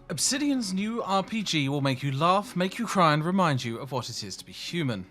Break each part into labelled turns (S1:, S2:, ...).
S1: Obsidian's new RPG will make you laugh, make you cry, and remind you of what it is to be human.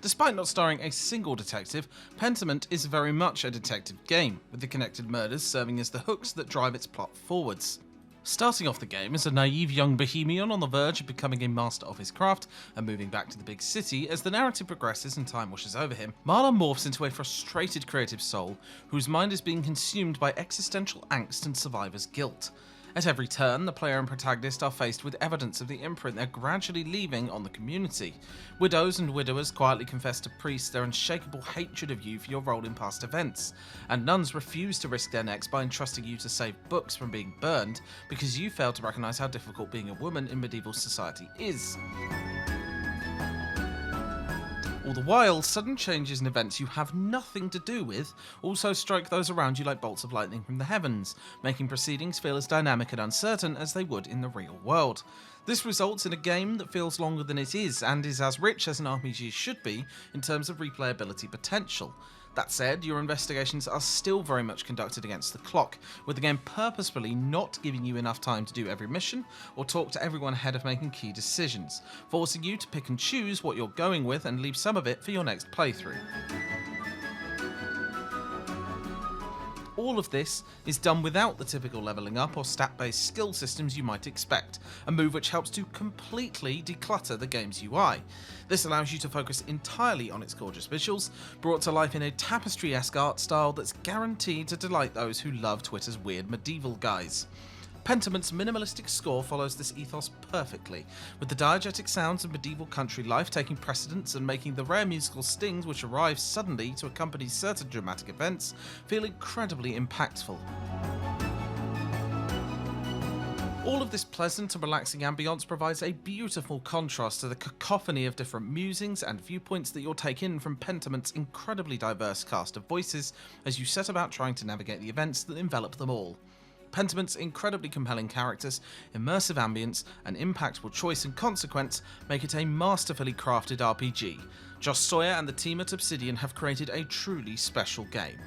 S1: Despite not starring a single detective, Pentiment is very much a detective game, with the connected murders serving as the hooks that drive its plot forwards. Starting off the game as a naive young bohemian on the verge of becoming a master of his craft and moving back to the big city, as the narrative progresses and time washes over him, Marlon morphs into a frustrated creative soul whose mind is being consumed by existential angst and survivor's guilt. At every turn, the player and protagonist are faced with evidence of the imprint they're gradually leaving on the community. Widows and widowers quietly confess to priests their unshakable hatred of you for your role in past events, and nuns refuse to risk their necks by entrusting you to save books from being burned because you failed to recognise how difficult being a woman in medieval society is. All the while, sudden changes in events you have nothing to do with also strike those around you like bolts of lightning from the heavens, making proceedings feel as dynamic and uncertain as they would in the real world. This results in a game that feels longer than it is, and is as rich as an RPG should be in terms of replayability potential. That said, your investigations are still very much conducted against the clock, with the game purposefully not giving you enough time to do every mission or talk to everyone ahead of making key decisions, forcing you to pick and choose what you're going with and leave some of it for your next playthrough. All of this is done without the typical levelling up or stat-based skill systems you might expect, a move which helps to completely declutter the game's UI. This allows you to focus entirely on its gorgeous visuals, brought to life in a tapestry-esque art style that's guaranteed to delight those who love Twitter's weird medieval guys. Pentiment's minimalistic score follows this ethos perfectly, with the diegetic sounds of medieval country life taking precedence and making the rare musical stings which arrive suddenly to accompany certain dramatic events feel incredibly impactful. All of this pleasant and relaxing ambience provides a beautiful contrast to the cacophony of different musings and viewpoints that you'll take in from Pentiment's incredibly diverse cast of voices as you set about trying to navigate the events that envelop them all. Pentiment's incredibly compelling characters, immersive ambience, and impactful choice and consequence make it a masterfully crafted RPG. Sawyer and the team at Obsidian have created a truly special game.